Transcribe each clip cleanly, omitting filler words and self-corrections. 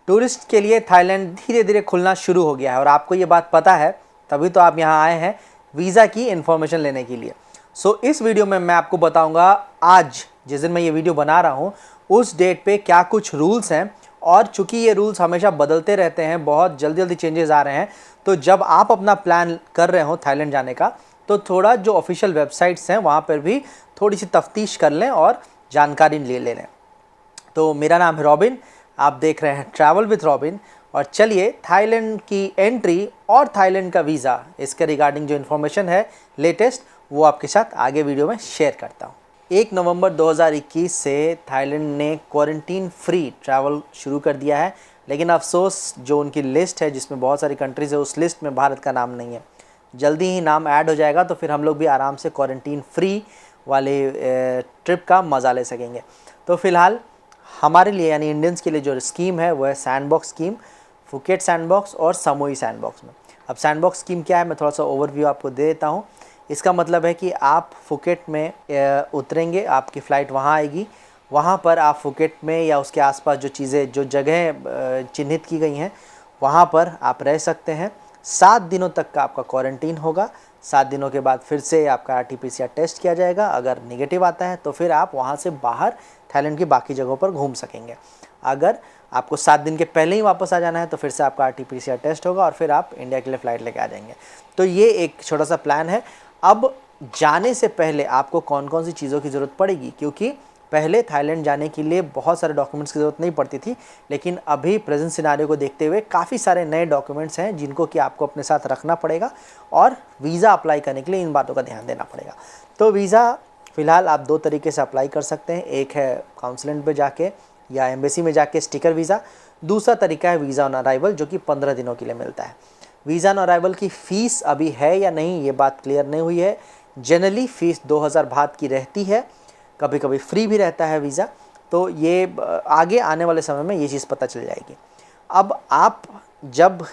Tourist के लिए Thailand धीरे धीरे खुलना शुरू हो गया है और आपको ये बात पता है, तभी तो आप यहाँ आए हैं वीज़ा की इन्फॉर्मेशन लेने के लिए। सो इस वीडियो में मैं आपको बताऊंगा आज जिस दिन मैं ये वीडियो बना रहा हूँ उस डेट पे क्या कुछ रूल्स हैं, और चूंकि ये रूल्स हमेशा बदलते रहते हैं, बहुत जल्दी जल्दी चेंजेस आ रहे हैं, तो जब आप अपना प्लान कर रहे हो थाईलैंड जाने का तो थोड़ा जो ऑफिशियल वेबसाइट्स हैं वहाँ पर भी थोड़ी सी तफ्तीश कर लें और जानकारी ले लें। तो मेरा नाम है रॉबिन, आप देख रहे हैं ट्रैवल विथ रॉबिन, और चलिए थाईलैंड की एंट्री और थाईलैंड का वीज़ा इसके रिगार्डिंग जो इन्फॉर्मेशन है लेटेस्ट वो आपके साथ आगे वीडियो में शेयर करता हूँ। 1 नवंबर 2021 से थाईलैंड ने क्वारंटीन फ्री ट्रैवल शुरू कर दिया है, लेकिन अफसोस जो उनकी लिस्ट है जिसमें बहुत सारी कंट्रीज़ है उस लिस्ट में भारत का नाम नहीं है। जल्दी ही नाम ऐड हो जाएगा तो फिर हम लोग भी आराम से क्वारंटीन फ्री वाले ट्रिप का मज़ा ले सकेंगे। तो फ़िलहाल हमारे लिए यानी इंडियंस के लिए जो स्कीम है वो है सैंडबॉक्स स्कीम, फुकेट सैंडबॉक्स और समोई सैंडबॉक्स में। अब सैंडबॉक्स स्कीम क्या है मैं थोड़ा सा ओवरव्यू आपको दे देता हूँ। इसका मतलब है कि आप फुकेट में उतरेंगे, आपकी फ़्लाइट वहाँ आएगी, वहाँ पर आप फुकेट में या उसके आसपास जो चीज़ें जो जगह चिन्हित की गई हैं वहाँ पर आप रह सकते हैं। 7 दिनों तक का आपका क्वारंटीन होगा। 7 दिनों के बाद फिर से आपका RT-PCR टेस्ट किया जाएगा, अगर नेगेटिव आता है तो फिर आप वहाँ से बाहर थाईलैंड की बाकी जगहों पर घूम सकेंगे। अगर आपको 7 दिन के पहले ही वापस आ जाना है तो फिर से आपका RT-PCR टेस्ट होगा और फिर आप इंडिया के लिए फ़्लाइट लेके आ जाएंगे। तो ये एक छोटा सा प्लान है। अब जाने से पहले आपको कौन कौन सी चीज़ों की ज़रूरत पड़ेगी, क्योंकि पहले थाईलैंड जाने के लिए बहुत सारे डॉक्यूमेंट्स की ज़रूरत नहीं पड़ती थी, लेकिन अभी प्रेजेंट सिनारियो को देखते हुए काफ़ी सारे नए डॉक्यूमेंट्स हैं जिनको कि आपको अपने साथ रखना पड़ेगा और वीज़ा अप्लाई करने के लिए इन बातों का ध्यान देना पड़ेगा। तो वीज़ा फ़िलहाल आप 2 तरीके से अप्लाई कर सकते हैं, एक है काउंसलेंट पे जाके या एम्बेसी में जाके स्टिकर वीज़ा, दूसरा तरीका है वीज़ा ऑन अराइवल जो कि 15 दिनों के लिए मिलता है। वीज़ा ऑन अराइवल की फ़ीस अभी है या नहीं ये बात क्लियर नहीं हुई है। जनरली फ़ीस 2000 बात की रहती है, कभी कभी फ्री भी रहता है वीज़ा, तो ये आगे आने वाले समय में ये चीज़ पता चल जाएगी। अब आप जब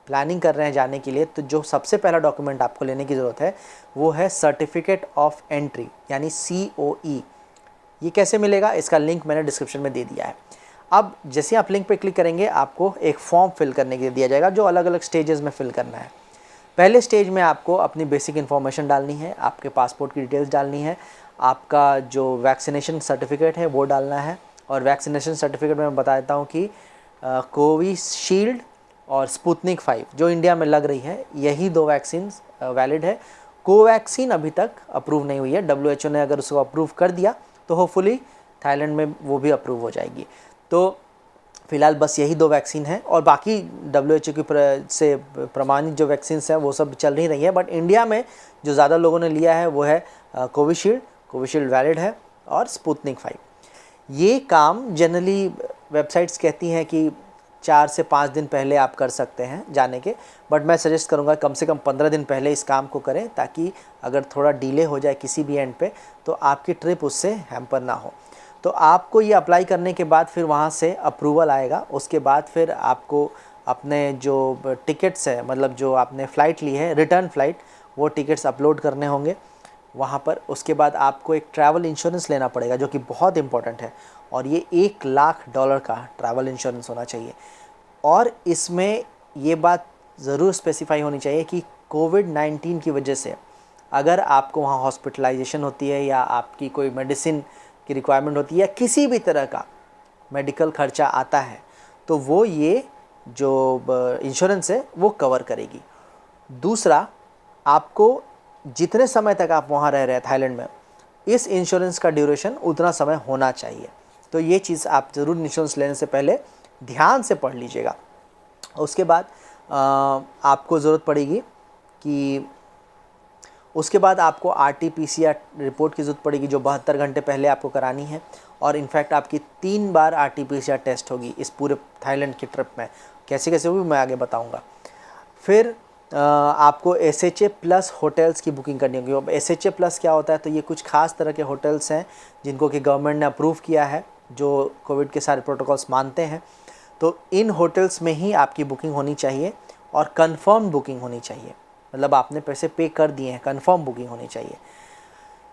प्लानिंग कर रहे हैं जाने के लिए तो जो सबसे पहला डॉक्यूमेंट आपको लेने की ज़रूरत है वो है सर्टिफिकेट ऑफ एंट्री यानी COE। ये कैसे मिलेगा इसका लिंक मैंने डिस्क्रिप्शन में दे दिया है। अब जैसे आप लिंक पे क्लिक करेंगे आपको एक फॉर्म फिल करने के लिए दिया जाएगा जो अलग अलग स्टेजेस में फिल करना है। पहले स्टेज में आपको अपनी बेसिक इन्फॉर्मेशन डालनी है, आपके पासपोर्ट की डिटेल्स डालनी है, आपका जो वैक्सीनेशन सर्टिफिकेट है वो डालना है। और वैक्सीनेशन सर्टिफिकेट में मैं बता देता हूँ कि कोविशील्ड और स्पुतनिक 5 जो इंडिया में लग रही है यही 2 वैक्सीन वैलिड है। कोवैक्सीन अभी तक अप्रूव नहीं हुई है, WHO ने अगर उसको अप्रूव कर दिया तो होपफुली थाईलैंड में वो भी अप्रूव हो जाएगी। तो फ़िलहाल बस यही 2 वैक्सीन हैं और बाकी WHO की से प्रमाणित जो वैक्सीन हैं वो सब चल नहीं रही है, बट इंडिया में जो ज़्यादा लोगों ने लिया है वो है कोविशील्ड वैलिड है और स्पुतनिक 5। ये काम जनरली वेबसाइट्स कहती हैं कि 4 से 5 दिन पहले आप कर सकते हैं जाने के, बट मैं सजेस्ट करूंगा कम से कम 15 दिन पहले इस काम को करें ताकि अगर थोड़ा डिले हो जाए किसी भी एंड पे तो आपकी ट्रिप उससे हैम्पर ना हो। तो आपको ये अप्लाई करने के बाद फिर वहाँ से अप्रूवल आएगा, उसके बाद फिर आपको अपने जो टिकट्स है मतलब जो आपने फ़्लाइट ली है रिटर्न फ़्लाइट वो टिकट्स अपलोड करने होंगे वहाँ पर। उसके बाद आपको एक ट्रैवल इंश्योरेंस लेना पड़ेगा जो कि बहुत इंपॉर्टेंट है, और ये $1,00,000 का ट्रैवल इंश्योरेंस होना चाहिए। और इसमें ये बात ज़रूर स्पेसिफाई होनी चाहिए कि कोविड-19 की वजह से अगर आपको वहाँ हॉस्पिटलाइजेशन होती है या आपकी कोई मेडिसिन की रिक्वायरमेंट होती है या किसी भी तरह का मेडिकल खर्चा आता है तो वो ये जो इंश्योरेंस है वो कवर करेगी। दूसरा, आपको जितने समय तक आप वहाँ रह रहे हैं थाईलैंड में इस इंश्योरेंस का ड्यूरेशन उतना समय होना चाहिए। तो ये चीज़ आप ज़रूर इंश्योरेंस लेने से पहले ध्यान से पढ़ लीजिएगा। उसके बाद आपको ज़रूरत पड़ेगी कि उसके बाद आपको RT-PCR रिपोर्ट की ज़रूरत पड़ेगी जो 72 घंटे पहले आपको करानी है, और इनफैक्ट आपकी 3 बार RT-PCR टेस्ट होगी इस पूरे थाईलैंड की ट्रिप में। कैसे कैसे होगी मैं आगे बताऊंगा। फिर आपको SHA+ होटल्स की बुकिंग करनी होगी। अब SHA+ क्या होता है, तो ये कुछ खास तरह के होटल्स हैं जिनको कि गवर्नमेंट ने अप्रूव किया है जो कोविड के सारे प्रोटोकॉल्स मानते हैं। तो इन होटल्स में ही आपकी बुकिंग होनी चाहिए और कंफर्म बुकिंग होनी चाहिए, मतलब आपने पैसे पे कर दिए हैं, कंफर्म बुकिंग होनी चाहिए।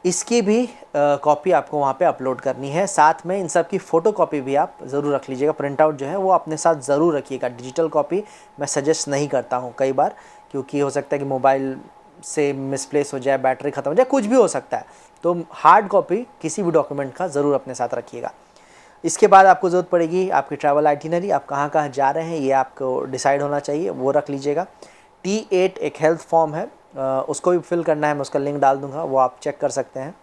इसकी भी कॉपी आपको वहाँ पे अपलोड करनी है। साथ में इन सब की फ़ोटो कॉपी भी आप ज़रूर रख लीजिएगा। प्रिंट आउट जो है वो अपने साथ ज़रूर रखिएगा। डिजिटल कॉपी मैं सजेस्ट नहीं करता हूँ कई बार, क्योंकि हो सकता है कि मोबाइल से मिसप्लेस हो जाए, बैटरी ख़त्म हो जाए, कुछ भी हो सकता है। तो हार्ड कॉपी किसी भी डॉक्यूमेंट का ज़रूर अपने साथ रखिएगा। इसके बाद आपको ज़रूरत पड़ेगी आपकी ट्रैवल आइटिनरी, आप कहाँ कहाँ जा रहे हैं ये आपको डिसाइड होना चाहिए, वो रख लीजिएगा। T8 एक हेल्थ फॉर्म है, उसको भी फिल करना है, मैं उसका लिंक डाल दूंगा, वो आप चेक कर सकते हैं।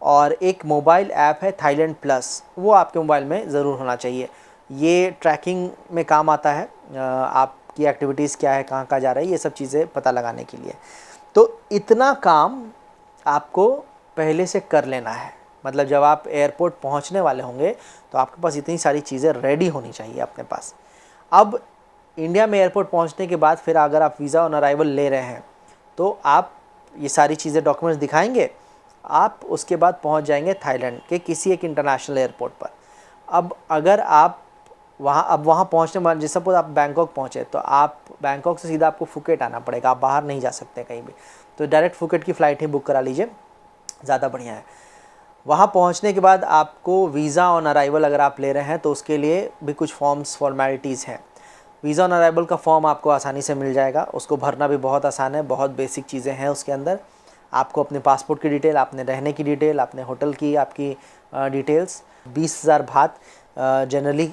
और एक मोबाइल ऐप है थाईलैंड प्लस, वो आपके मोबाइल में ज़रूर होना चाहिए। ये ट्रैकिंग में काम आता है, आपकी एक्टिविटीज़ क्या है, कहाँ कहाँ जा रहा है, ये सब चीज़ें पता लगाने के लिए। तो इतना काम आपको पहले से कर लेना है। मतलब जब आप एयरपोर्ट पहुंचने वाले होंगे तो आपके पास इतनी सारी चीज़ें रेडी होनी चाहिए अपने पास। अब इंडिया में एयरपोर्ट पहुंचने के बाद फिर अगर आप वीज़ा ऑन अराइवल ले रहे हैं तो आप ये सारी चीज़ें डॉक्यूमेंट्स दिखाएंगे, आप उसके बाद पहुंच जाएंगे थाईलैंड के किसी एक इंटरनेशनल एयरपोर्ट पर। अब अगर आप वहाँ पहुँचने बाद, जैसे सपोज आप बैंकॉक पहुँचे तो आप बैंकॉक से सीधा आपको फुकेट आना पड़ेगा, आप बाहर नहीं जा सकते कहीं भी। तो डायरेक्ट फुकेट की फ़्लाइट ही बुक करा लीजिए, ज़्यादा बढ़िया है। वहाँ पहुँचने के बाद आपको वीज़ा ऑन अराइवल अगर आप ले रहे हैं तो उसके लिए भी कुछ फॉर्म्स फॉर्मेलिटीज़ हैं। वीज़ा ऑन अराइवल का फॉर्म आपको आसानी से मिल जाएगा, उसको भरना भी बहुत आसान है, बहुत बेसिक चीज़ें हैं उसके अंदर। आपको अपने पासपोर्ट की डिटेल, अपने रहने की डिटेल, अपने होटल की आपकी डिटेल्स, 20,000 बात जनरली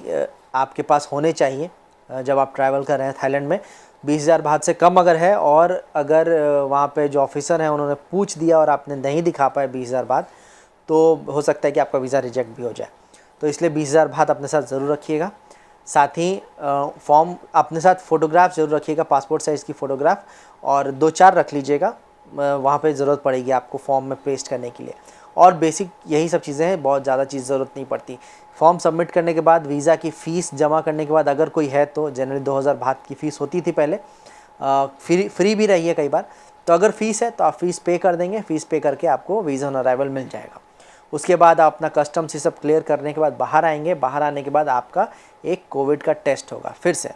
आपके पास होने चाहिए जब आप ट्रैवल कर रहे हैं थाईलैंड में। 20,000 बात से कम अगर है, और अगर वहाँ पे जो ऑफिसर हैं उन्होंने पूछ दिया और आपने नहीं दिखा पाए 20,000 बात, तो हो सकता है कि आपका वीज़ा रिजेक्ट भी हो जाए। तो इसलिए 20,000 बात अपने साथ ज़रूर रखिएगा। साथ ही फॉर्म अपने साथ फ़ोटोग्राफ ज़रूर रखिएगा, पासपोर्ट साइज़ की फ़ोटोग्राफ, और 2-4 रख लीजिएगा, वहाँ पे ज़रूरत पड़ेगी आपको फॉर्म में पेस्ट करने के लिए। और बेसिक यही सब चीज़ें हैं, बहुत ज़्यादा चीज़ ज़रूरत नहीं पड़ती। फॉर्म सबमिट करने के बाद वीज़ा की फ़ीस जमा करने के बाद अगर कोई है तो जनरली 2,000 बात की फ़ीस होती थी पहले, फ्री भी रही है कई बार। तो अगर फ़ीस है तो आप फ़ीस पे कर देंगे, फ़ीस पे करके आपको वीज़ा ऑन अराइवल मिल जाएगा। उसके बाद आप अपना कस्टम्स ये सब क्लियर करने के बाद बाहर आएंगे। बाहर आने के बाद आपका एक कोविड का टेस्ट होगा फिर से।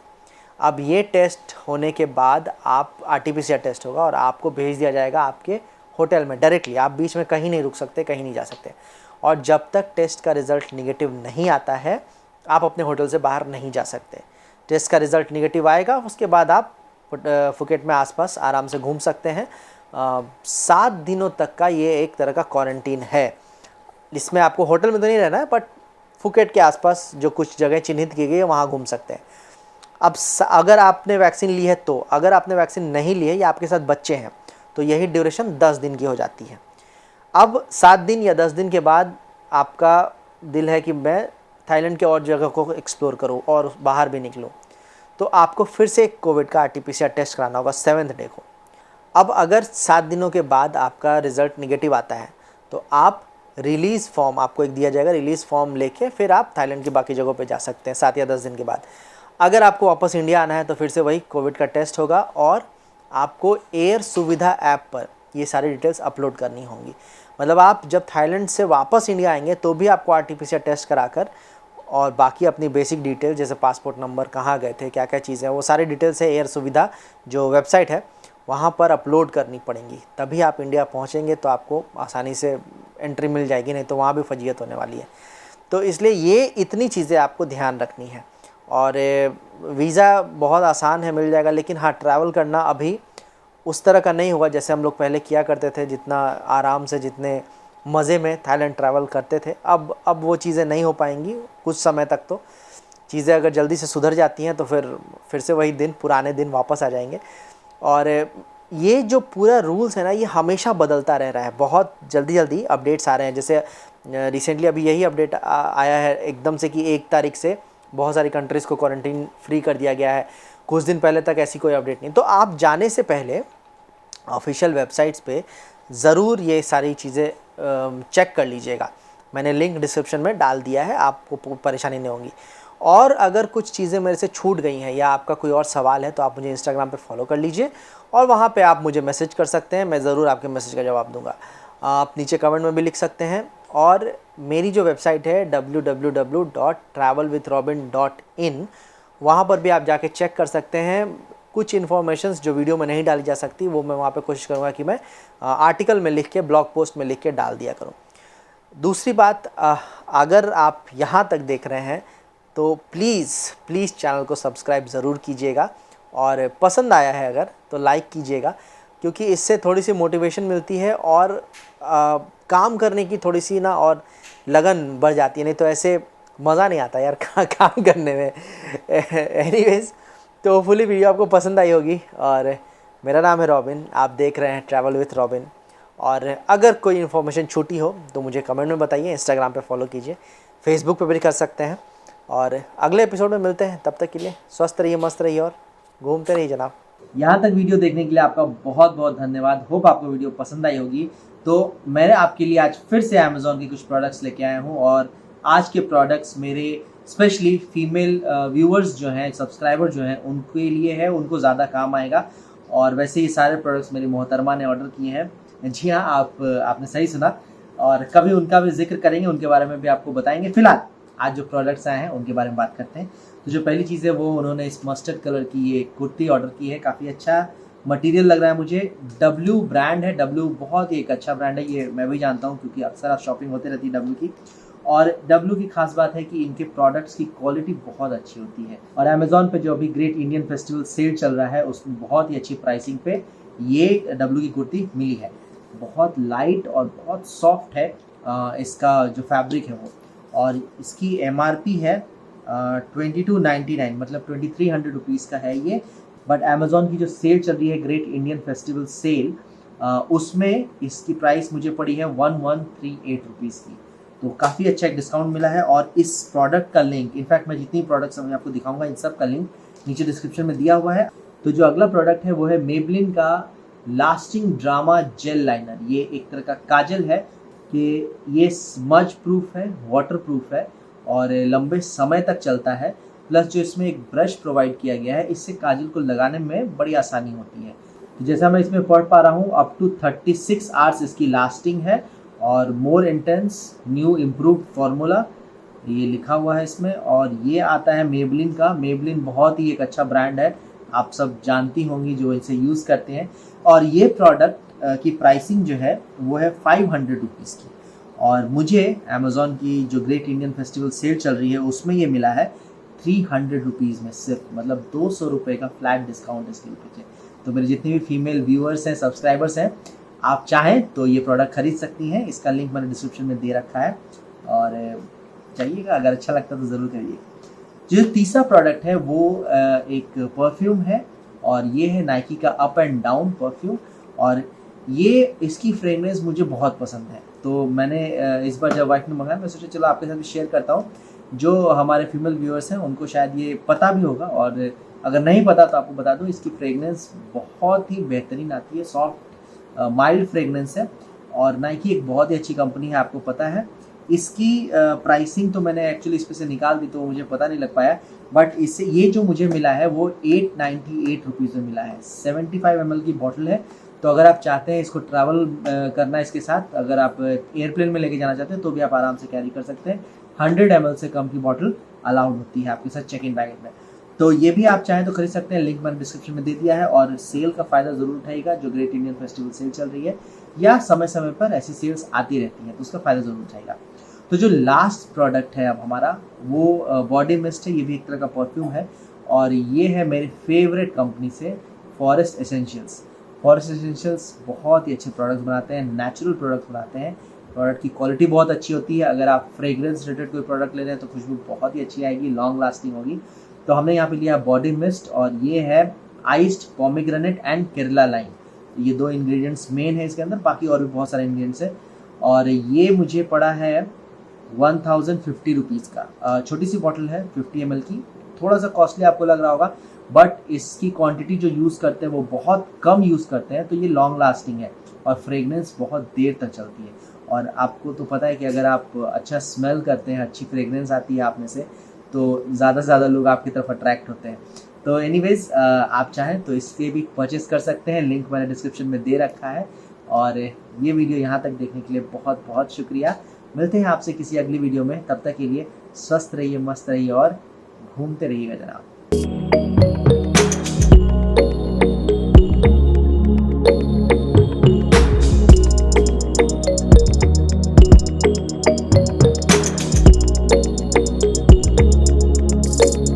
अब ये टेस्ट होने के बाद आप RT-PCR टेस्ट होगा और आपको भेज दिया जाएगा आपके होटल में डायरेक्टली। आप बीच में कहीं नहीं रुक सकते, कहीं नहीं जा सकते। और जब तक टेस्ट का रिज़ल्ट निगेटिव नहीं आता है आप अपने होटल से बाहर नहीं जा सकते। टेस्ट का रिज़ल्ट निगेटिव आएगा, उसके बाद आप फुकेट में आसपास आराम से घूम सकते हैं। 7 दिनों तक का ये एक तरह का क्वारंटीन है। इसमें आपको होटल में तो नहीं रहना है, बट फुकेट के आसपास जो कुछ जगह चिन्हित की गई है वहाँ घूम सकते हैं। अब अगर आपने वैक्सीन ली है तो, अगर आपने वैक्सीन नहीं ली है या आपके साथ बच्चे हैं तो यही ड्यूरेशन 10 दिन की हो जाती है। अब 7 दिन या 10 दिन के बाद आपका दिल है कि मैं थाईलैंड के और जगह को एक्सप्लोर करूं और बाहर भी निकलूं, तो आपको फिर से एक कोविड का RT-PCR टेस्ट कराना होगा 7th डे को। अब अगर 7 दिनों के बाद आपका रिज़ल्ट निगेटिव आता है तो आप रिलीज़ फॉर्म आपको एक दिया जाएगा, रिलीज़ फॉर्म लेके फिर आप थाईलैंड की बाकी जगहों पे जा सकते हैं 7 या 10 दिन के बाद। अगर आपको वापस इंडिया आना है तो फिर से वही कोविड का टेस्ट होगा और आपको एयर सुविधा ऐप पर ये सारी डिटेल्स अपलोड करनी होंगी। मतलब आप जब थाईलैंड से वापस इंडिया आएंगे तो भी आपको RT-PCR टेस्ट कराकर और बाकी अपनी बेसिक डिटेल जैसे पासपोर्ट नंबर, कहाँ गए थे, क्या क्या चीज़ें, वो सारी डिटेल्स है एयर सुविधा जो वेबसाइट है वहाँ पर अपलोड करनी पड़ेंगी। तभी आप इंडिया पहुँचेंगे तो आपको आसानी से एंट्री मिल जाएगी, नहीं तो वहाँ भी फजीयत होने वाली है। तो इसलिए ये इतनी चीज़ें आपको ध्यान रखनी है। और वीज़ा बहुत आसान है, मिल जाएगा। लेकिन हाँ, ट्रैवल करना अभी उस तरह का नहीं होगा जैसे हम लोग पहले किया करते थे, जितना आराम से, जितने मज़े में थाईलैंड ट्रैवल करते थे। अब वो चीज़ें नहीं हो पाएंगी कुछ समय तक। तो चीज़ें अगर जल्दी से सुधर जाती हैं तो फिर से वही दिन, पुराने दिन वापस आ जाएंगे। और ये जो पूरा रूल्स है ना, ये हमेशा बदलता रह रहा है, बहुत जल्दी अपडेट्स आ रहे हैं। जैसे रिसेंटली अभी यही अपडेट आया है एकदम से कि 1 तारीख से बहुत सारी कंट्रीज़ को क्वारंटीन फ्री कर दिया गया है। कुछ दिन पहले तक ऐसी कोई अपडेट नहीं। तो आप जाने से पहले ऑफिशियल वेबसाइट्स पे ज़रूर ये सारी चीज़ें चेक कर लीजिएगा। मैंने लिंक डिस्क्रिप्शन में डाल दिया है, आपको परेशानी नहीं होगी। और अगर कुछ चीज़ें मेरे से छूट गई हैं या आपका कोई और सवाल है तो आप मुझे इंस्टाग्राम पे फॉलो कर लीजिए और वहाँ पे आप मुझे मैसेज कर सकते हैं, मैं ज़रूर आपके मैसेज का जवाब दूंगा। आप नीचे कमेंट में भी लिख सकते हैं। और मेरी जो वेबसाइट है www.travelwithrobin.in, वहाँ पर भी आप जाके चेक कर सकते हैं। कुछ इन्फॉर्मेशंस जो वीडियो में नहीं डाली जा सकती वो मैं वहाँ पे कोशिश करूँगा कि मैं आर्टिकल में लिख के, ब्लॉग पोस्ट में लिख के डाल दिया करूँ। दूसरी बात, अगर आप यहाँ तक देख रहे हैं तो प्लीज़ चैनल को सब्सक्राइब ज़रूर कीजिएगा, और पसंद आया है अगर तो लाइक कीजिएगा, क्योंकि इससे थोड़ी सी मोटिवेशन मिलती है और काम करने की थोड़ी सी ना और लगन बढ़ जाती है। नहीं तो ऐसे मज़ा नहीं आता यार काम करने में। एनीवेज, तो होपफुली वीडियो आपको पसंद आई होगी, और मेरा नाम है रॉबिन, आप देख रहे हैं ट्रैवल विथ रॉबिन। और अगर कोई इन्फॉर्मेशन छूटी हो तो मुझे कमेंट में बताइए, इंस्टाग्राम पे फॉलो कीजिए, फेसबुक पे भी कर सकते हैं। और अगले एपिसोड में मिलते हैं, तब तक के लिए स्वस्थ रहिए, मस्त रहिए और घूमते रहिए जनाब। यहाँ तक वीडियो देखने के लिए आपका बहुत बहुत धन्यवाद। होप आपको वीडियो पसंद आई होगी। तो मैंने आपके लिए आज फिर से अमेज़ॉन के कुछ प्रोडक्ट्स लेके आया हूँ, और आज के प्रोडक्ट्स मेरे स्पेशली फीमेल व्यूअर्स जो हैं, सब्सक्राइबर जो हैं, उनके लिए है, उनको ज़्यादा काम आएगा। और वैसे ये सारे प्रोडक्ट्स मेरी मोहतरमा ने ऑर्डर किए हैं। जी हाँ, आपने सही सुना, और कभी उनका भी जिक्र करेंगे, उनके बारे में भी आपको बताएंगे। फिलहाल आज जो प्रोडक्ट्स आए हैं उनके बारे में बात करते हैं। तो जो पहली चीज़ है वो उन्होंने इस मस्टर्ड कलर की ये कुर्ती ऑर्डर की है। काफ़ी अच्छा मटेरियल लग रहा है मुझे। W ब्रांड है, W बहुत ही एक अच्छा ब्रांड है, ये मैं भी जानता हूँ क्योंकि अक्सर आप शॉपिंग होती रहती है W की। और W की खास बात है कि इनके प्रोडक्ट्स की क्वालिटी बहुत अच्छी होती है। और अमेज़ॉन पे जो अभी ग्रेट इंडियन फेस्टिवल सेल चल रहा है उसमें बहुत ही अच्छी प्राइसिंग पे ये W की कुर्ती मिली है। बहुत लाइट और बहुत सॉफ्ट है इसका जो फैब्रिक है वो, और इसकी MRP है 2299, मतलब 2300 रुपीज़ का है ये। बट अमेज़ॉन की जो सेल चल रही है ग्रेट इंडियन फेस्टिवल सेल, उसमें इसकी प्राइस मुझे पड़ी है 1138 रुपीज़ की। तो काफ़ी अच्छा एक डिस्काउंट मिला है। और इस प्रोडक्ट का लिंक, इनफैक्ट मैं जितनी प्रोडक्ट्स मैं आपको दिखाऊंगा इन सब का लिंक नीचे डिस्क्रिप्शन में दिया हुआ है। तो जो अगला प्रोडक्ट है वो है मेबलिन का लास्टिंग ड्रामा जेल लाइनर। ये एक तरह का काजल है कि ये स्मज प्रूफ है, वाटर प्रूफ है और लंबे समय तक चलता है। प्लस जो इसमें एक ब्रश प्रोवाइड किया गया है, इससे काजल को लगाने में बड़ी आसानी होती है। तो जैसा मैं इसमें पढ़ पा रहा हूँ, अप टू 36 आवर्स इसकी लास्टिंग है, और more intense new improved formula ये लिखा हुआ है इसमें। और ये आता है मेबलिन का। मेबलिन बहुत ही एक अच्छा ब्रांड है, आप सब जानती होंगी जो इसे यूज़ करते हैं। और ये प्रोडक्ट की प्राइसिंग जो है वो है 500 रुपीज़ की, और मुझे अमेज़ॉन की जो ग्रेट इंडियन फेस्टिवल सेल चल रही है उसमें ये मिला है 300 रुपीज़ में सिर्फ, मतलब 200 रुपये का फ्लैट डिस्काउंट इसके पीछे। तो मेरे जितने भी फीमेल व्यूअर्स हैं, सब्सक्राइबर्स हैं, आप चाहें तो ये प्रोडक्ट खरीद सकती हैं। इसका लिंक मैंने डिस्क्रिप्शन में दे रखा है, और चाहिएगा, अगर अच्छा लगता तो ज़रूर करिए। जो तीसरा प्रोडक्ट है वो एक परफ्यूम है, और ये है नाइकी का अप एंड डाउन परफ्यूम। और ये इसकी फ्रेगरेंस मुझे बहुत पसंद है, तो मैंने इस बार जब वाइफ ने मंगाया मैं सोचा चलो आपके साथ भी शेयर करता हूँ। जो हमारे फीमेल व्यूअर्स हैं उनको शायद ये पता भी होगा, और अगर नहीं पता तो आपको बता दूँ, इसकी फ्रेगरेंस बहुत ही बेहतरीन आती है। सॉफ्ट माइल्ड फ्रेगरेंस है, और नाइकी एक बहुत ही अच्छी कंपनी है, आपको पता है। इसकी प्राइसिंग तो मैंने एक्चुअली इस पे से निकाल दी तो मुझे पता नहीं लग पाया, बट इससे ये जो मुझे मिला है वो 898 रुपीज़ में मिला है। 75 ml की बॉटल है, तो अगर आप चाहते हैं इसको ट्रैवल करना इसके साथ, अगर आप एयरप्लेन में लेके जाना चाहते हैं तो भी आप आराम से कैरी कर सकते हैं। 100 ml से कम की बॉटल अलाउड होती है आपके साथ चेक इन बैगेज में। तो ये भी आप चाहें तो खरीद सकते हैं, लिंक मैंने डिस्क्रिप्शन में दे दिया है। और सेल का फ़ायदा ज़रूर उठाइएगा, जो ग्रेट इंडियन फेस्टिवल सेल चल रही है या समय समय पर ऐसी सेल्स आती रहती हैं, तो उसका फ़ायदा ज़रूर उठाइएगा। तो जो लास्ट प्रोडक्ट है अब हमारा, वो बॉडी मिस्ट है। ये भी एक तरह का परफ्यूम है, और ये है मेरी फेवरेट कंपनी से, फॉरेस्ट एसेंशियल्स। फॉरेस्ट एसेंशियल्स बहुत ही अच्छे प्रोडक्ट्स बनाते हैं, नेचुरल प्रोडक्ट्स बनाते हैं। प्रोडक्ट की क्वालिटी बहुत अच्छी होती है। अगर आप फ्रेग्रेंस रिलेटेड कोई प्रोडक्ट ले रहे हैं तो खुशबू बहुत ही अच्छी आएगी, लॉन्ग लास्टिंग होगी। तो हमने यहाँ पे लिया बॉडी मिस्ट, और ये है iced pomegranate and Kerala lime. ये दो इंग्रेडिएंट्स मेन है इसके अंदर, बाकी और भी बहुत सारे इंग्रेडिएंट्स है। और ये मुझे पड़ा है 1050 रुपीज़ का। छोटी सी बॉटल है 50 ml की, थोड़ा सा कॉस्टली आपको लग रहा होगा, बट इसकी क्वांटिटी जो यूज़ करते हैं वो बहुत कम यूज़ करते हैं, तो ये लॉन्ग लास्टिंग है और फ्रेगनेंस बहुत देर तक चलती है। और आपको तो पता है कि अगर आप अच्छा स्मेल करते हैं, अच्छी फ्रेगनेंस आती है आप में से, तो ज़्यादा से ज़्यादा लोग आपकी तरफ अट्रैक्ट होते हैं। तो एनीवेज, आप चाहें तो इसके भी परचेस कर सकते हैं, लिंक मैंने डिस्क्रिप्शन में दे रखा है। और ये वीडियो यहाँ तक देखने के लिए बहुत बहुत शुक्रिया। मिलते हैं आपसे किसी अगली वीडियो में, तब तक के लिए स्वस्थ रहिए, मस्त रहिए और घूमते रहिएगा जनाब। है।